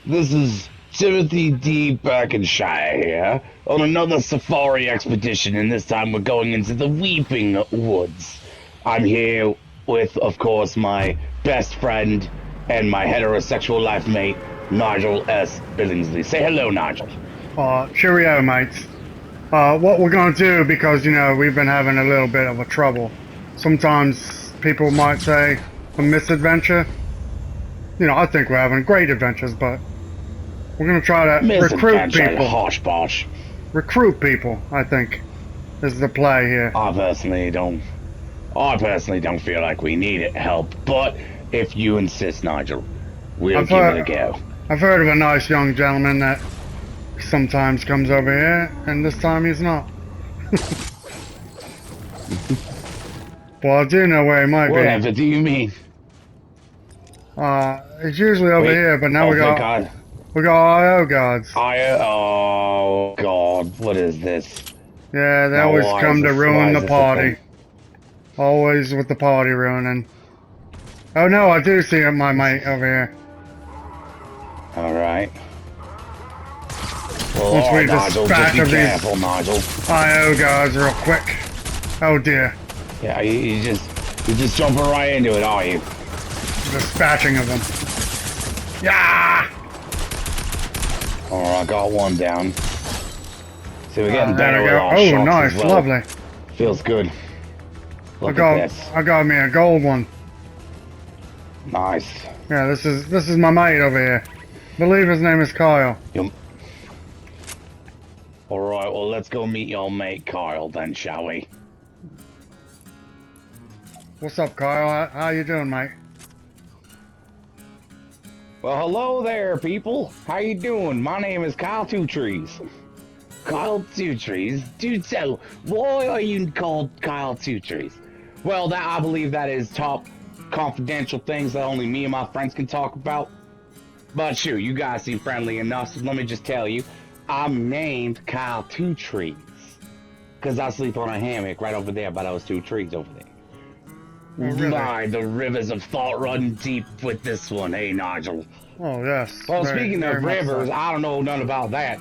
This is Timothy D. Birkenshire here on another safari expedition, and this time we're going into the Weeping Woods. I'm here with, of course, my best friend and my heterosexual life mate, Nigel S. Billingsley. Say hello, Nigel. Cheerio, mates. What we're going to do, because, we've been having a little bit of a trouble. Sometimes people might say a misadventure. I think we're having great adventures, but we're going to try to recruit people. Hosh posh. Recruit people, I think, is the play here. I personally don't feel like we need help, but if you insist, Nigel, we'll give it a go. I've heard of a nice young gentleman that sometimes comes over here, and this time he's not. Well, I do know where he might be. Whatever do you mean? He's usually over here, but now we got IO guards. Oh God, what is this? Yeah, they always come to ruin the party. Always with the party ruining. Oh no, I do see my mate over here. All right. Well, Once we Nigel, dispatch just of be careful, these Nigel. IO guards real quick. Oh dear. Yeah, you're just jumping right into it, are you? Dispatching of them. Yeah. All right, I got one down. See, we're getting better with our Oh, shots nice, as well. lovely. Feels good. Look at this. I got me a gold one. Nice. Yeah, this is my mate over here. I believe his name is Kyle. All right, well, let's go meet your mate Kyle then, shall we? What's up, Kyle? How you doing, mate? Well, hello there, people. How you doing? My name is Kyle TwoTrees. Kyle TwoTrees? Dude, so why are you called Kyle TwoTrees? Well, I believe that is top confidential things that only me and my friends can talk about. But shoot, you guys seem friendly enough, so let me just tell you, I'm named Kyle TwoTrees because I sleep on a hammock right over there by those two trees over there. Oh, really? My, the rivers of thought run deep with this one, hey Nigel. Oh, yes. Well, speaking of rivers, I don't know none about that.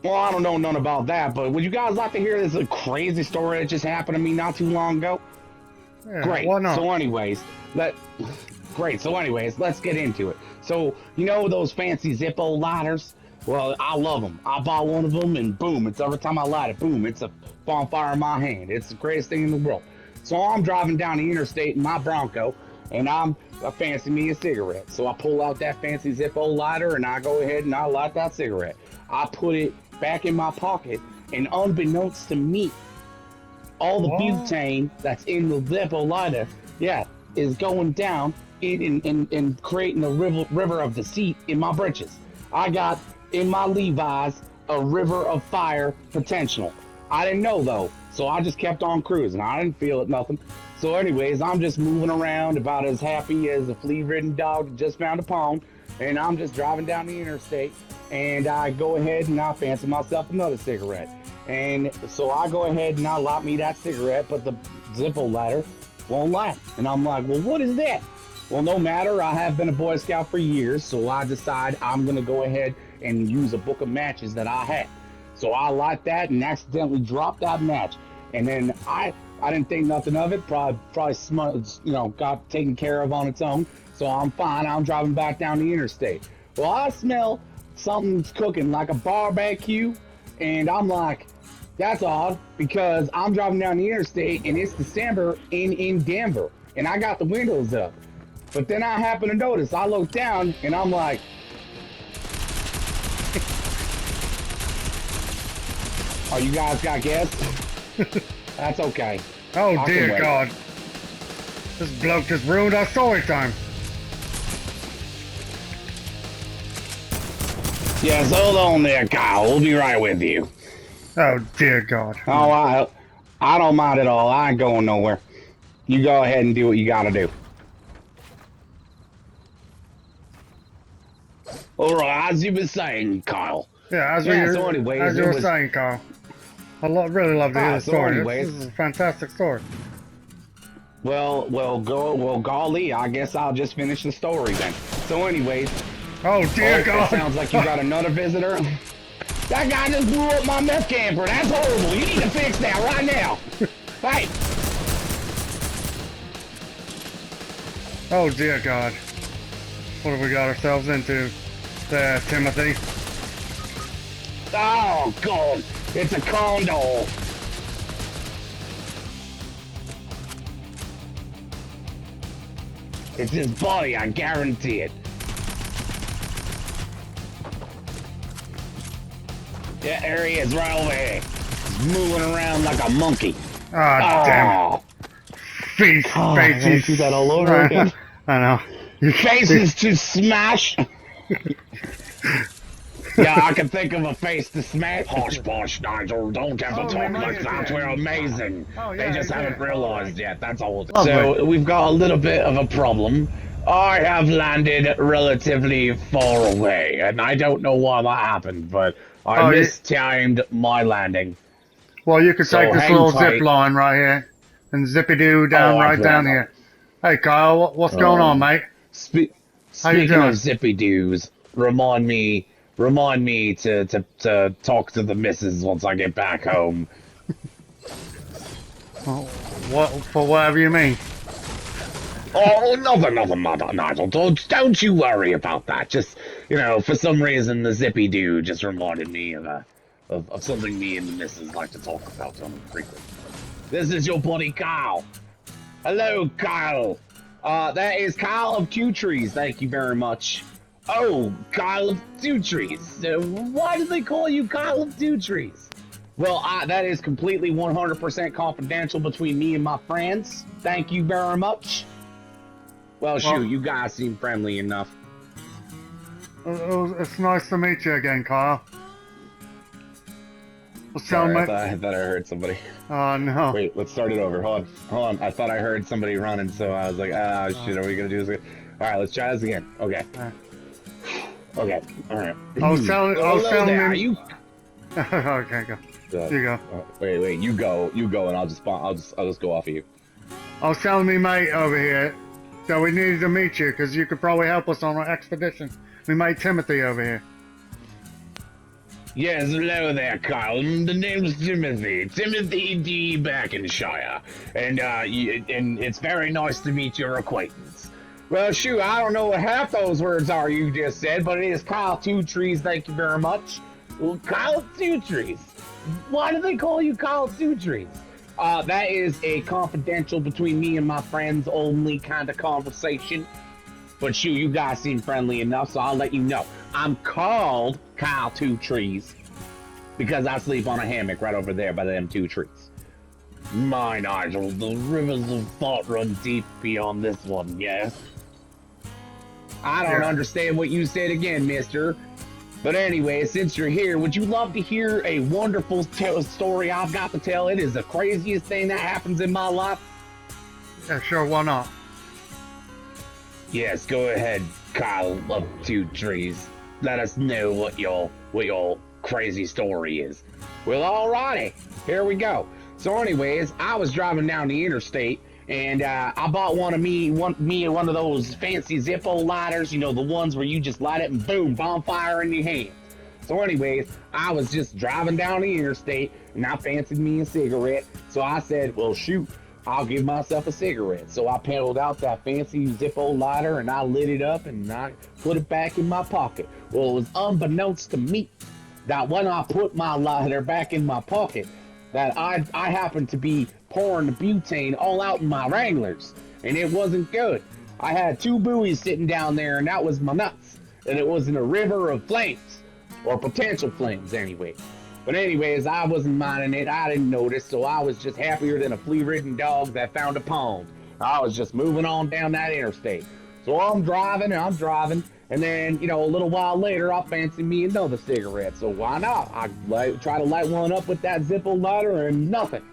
Well, I don't know none about that, but would you guys like to hear this crazy story that just happened to me not too long ago? Yeah, Great. why not? So anyways, let's get into it. So, those fancy Zippo lighters? Well, I love them. I bought one of them, and boom, it's every time I light it, boom, it's a bonfire in my hand. It's the greatest thing in the world. So I'm driving down the interstate in my Bronco, and I fancy me a cigarette. So I pull out that fancy Zippo lighter, and I go ahead and I light that cigarette. I put it back in my pocket, and unbeknownst to me, all the butane that's in the Zippo lighter, is going down and creating a river of deceit in my britches. I got in my Levi's a river of fire potential. I didn't know though, so I just kept on cruising. I didn't feel it nothing. So anyways, I'm just moving around about as happy as a flea-ridden dog that just found a pond, and I'm just driving down the interstate, and I go ahead and I fancy myself another cigarette. And so I go ahead and I light me that cigarette, but the Zippo lighter won't light. And I'm like, well, what is that? Well, no matter, I have been a Boy Scout for years, so I decide I'm gonna go ahead and use a book of matches that I had. So I light that and accidentally drop that match. And then I didn't think nothing of it, probably got taken care of on its own. So I'm fine, I'm driving back down the interstate. Well, I smell something's cooking like a barbecue, and I'm like, that's odd, because I'm driving down the interstate and it's December in Denver, and I got the windows up. But then I happen to notice, I look down and I'm like, oh, you guys got guests? That's okay. Oh, dear God. This bloke just ruined our story time. Yes, hold on there, Kyle. We'll be right with you. Oh, dear God. Oh, I don't mind at all. I ain't going nowhere. You go ahead and do what you gotta do. All right, as you were saying, Kyle. Yeah, as you were saying, Kyle. I really love to hear the story. This is a fantastic story. Well, golly, I guess I'll just finish the story then. So anyways, Oh dear It God! sounds like you got another visitor. That guy just blew up my meth camper. That's horrible. You need to fix that right now. Hey. Oh dear God! What have we got ourselves into there, Timothy? Oh, God. It's a condor. It's his body, I guarantee it. Yeah, there he is, right over here. He's moving around like a monkey. Ah, damn it. Face, Oh, I gotta faces. do that all over again. I know. Faces to smash. Yeah, I can think of a face to smash. Hush, push, Nigel. Don't ever Oh, talk we like made it that. then. We're amazing. Oh, yeah, They just yeah. haven't realized yet. That's all. Lovely. So we've got a little bit of a problem. I have landed relatively far away, and I don't know why that happened, but I Oh, mistimed my landing. Well, you could So take this hang little tight. zip line right here and zippy-doo down Oh, I right down plan here. Hey, Kyle, what's going on, on. mate? Spe- How you Speaking doing? of zippy doos, remind me to talk to the missus once I get back home. Oh, what for? Whatever you mean. Oh, nothing, Nigel. Don't you worry about that. Just, for some reason, the zippy doo just reminded me of something me and the missus like to talk about on frequently. This is your buddy Kyle. Hello, Kyle. That is Kyle of TwoTrees. Thank you very much. Oh, Kyle of TwoTrees. Why do they call you Kyle of TwoTrees? Well, that is completely 100% confidential between me and my friends. Thank you very much. Well, shoot, you guys seem friendly enough. It's nice to meet you again, Kyle. Sorry, I thought I heard somebody. Oh, no. Wait, let's start it over. Hold on. I thought I heard somebody running, so I was like, shit, are we gonna do this again? All right, let's try this again. Okay. Okay. All right. I was telling there. him. You. Okay, go. You go. Wait. You go, and I'll just go off of you. I was telling me mate over here that we needed to meet you because you could probably help us on our expedition. We met Timothy over here. Yes, hello there, Kyle. The name's Timothy. Timothy D. Backenshire. And it's very nice to meet your acquaintance. Well, shoot, I don't know what half those words are you just said, but it is Kyle TwoTrees, thank you very much. Well, Kyle TwoTrees. Why do they call you Kyle TwoTrees? That is a confidential between me and my friends only kind of conversation. But shoot, you guys seem friendly enough, so I'll let you know. I'm called Kyle TwoTrees because I sleep on a hammock right over there by them 2 trees. My Nigel, the rivers of thought run deep beyond this one, yes? I don't understand what you said again, mister. But anyway, since you're here, would you love to hear a wonderful story I've got to tell? It is the craziest thing that happens in my life. Yeah, sure, why not? Yes, go ahead, Kyle of TwoTrees. Let us know what your crazy story is. Well, alrighty, here we go. So anyways, I was driving down the interstate and I bought one of those fancy Zippo lighters, the ones where you just light it and boom, bonfire in your hand. So anyways, I was just driving down the interstate and I fancied me a cigarette. So I said, well, shoot, I'll give myself a cigarette. So I pedaled out that fancy Zippo lighter and I lit it up and I put it back in my pocket. Well, it was unbeknownst to me that when I put my lighter back in my pocket, that I happened to be pouring the butane all out in my Wranglers, and it wasn't good. I had 2 buoys sitting down there, and that was my nuts. And it was in a river of flames, or potential flames anyway. But anyways, I wasn't minding it. I didn't notice, so I was just happier than a flea-ridden dog that found a pond. I was just moving on down that interstate. So I'm driving, and then, a little while later, I fancy me another cigarette. So why not? I try to light one up with that Zippo lighter and nothing.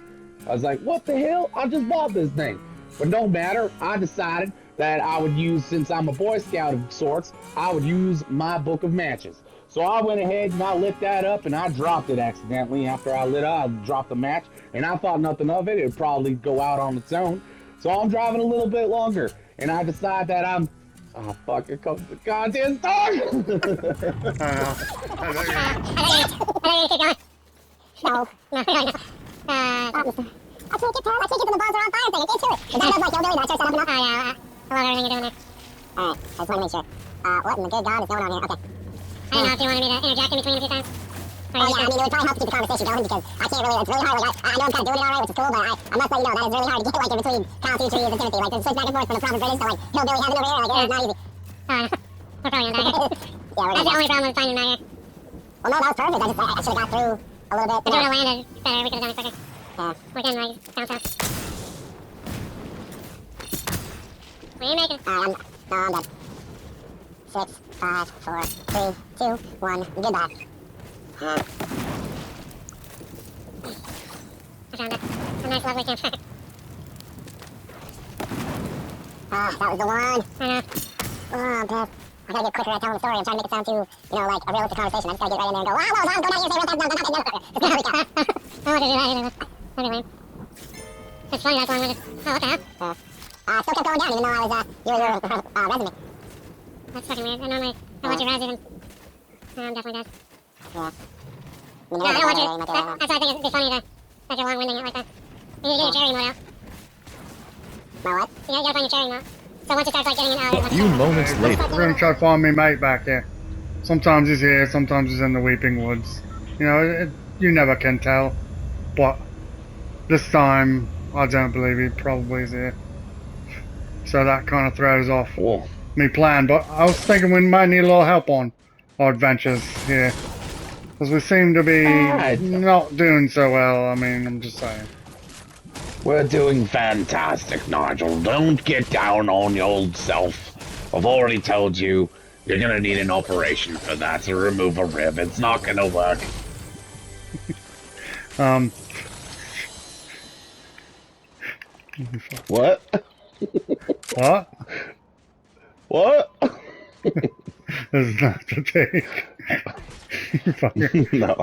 I was like, what the hell? I just bought this thing. But no matter, I decided that I would use, since I'm a Boy Scout of sorts, I would use my book of matches. So I went ahead and I lit that up and I dropped it accidentally. After I lit it, I dropped the match and I thought nothing of it. It would probably go out on its own. So I'm driving a little bit longer and I decide that I'm Oh fuck! Here comes the goddamn dog. I know. No. I can't get the balls are on fire thing. I can't do it. Is that like hillbilly that I set up enough? Oh, yeah. I love everything you're doing there. Alright, I just want to make sure. What in the good God is going on here? Okay. I don't know if you wanted me to interject in between a few times. Oh, yeah, I mean, it would probably help to keep the conversation going because I can't really, it's really hard. Like, I know I'm kind of doing it alright, which is cool, but I must let you know that is really hard to get, like, in between Kyle, TwoTrees, and Timothy. Like, to switch back and forth from the proper British to, like, hillbilly heaven over here, like, it's not easy. We're probably gonna die here. Yeah, we're That's the only problem with finding him out here. Well, no, that was perfect. I should have got through a little bit. If we would have landed better, we could have done it quicker. Yeah. We're getting, like, downtown. What are you making? I'm dead. 6, 5, 4, 3, 2, 1, goodbye. I found it. A nice, lovely campfire. Ah, that was the one. I know. Oh, I'm pissed. I gotta get quicker at telling the story. I'm trying to make it sound too, you know, like a realistic conversation. I just gotta get right in there and go, wow, go down here, say real time, it's not how we go. I want to do that either. That'd be lame. It's funny, that's one with it. Oh, what the hell? Still kept going down even though I was, your resume. That's fucking weird. I normally don't want your res even. No, I'm definitely dead. Yeah. No, I don't want you. That's why I think it'd be funny that you're long-winding it like that. You need to get your cherry mode out. My what? You gotta find your cherry mode. So once you start like getting it out, A few moments later. We're gonna try to find me mate back here. Sometimes he's here, sometimes he's in the Weeping Woods. You know, you never can tell. But this time, I don't believe he probably is here. So that kind of throws off me plan. But I was thinking we might need a little help on our adventures here. Because we seem to be not doing so well. I mean, I'm just saying. We're doing fantastic, Nigel. Don't get down on your old self. I've already told you, you're gonna need an operation for that to remove a rib. It's not gonna work. What? What? What? This is not the take. No.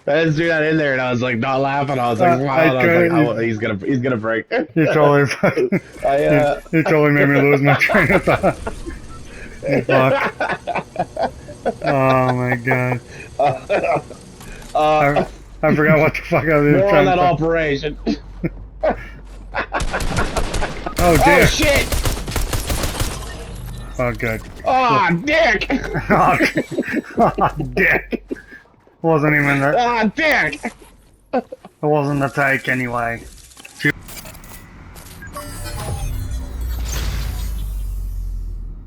I just threw that in there, and I was like not laughing. I was like, wow. I was like, oh, he's gonna break. You totally, you totally made me lose my train of thought. Fuck. Oh my god. I forgot what the fuck I was more trying on that to operation. Oh dear. Oh shit! Oh good. Oh dick! Oh dick. Wasn't even that. Oh dick! It wasn't the take anyway.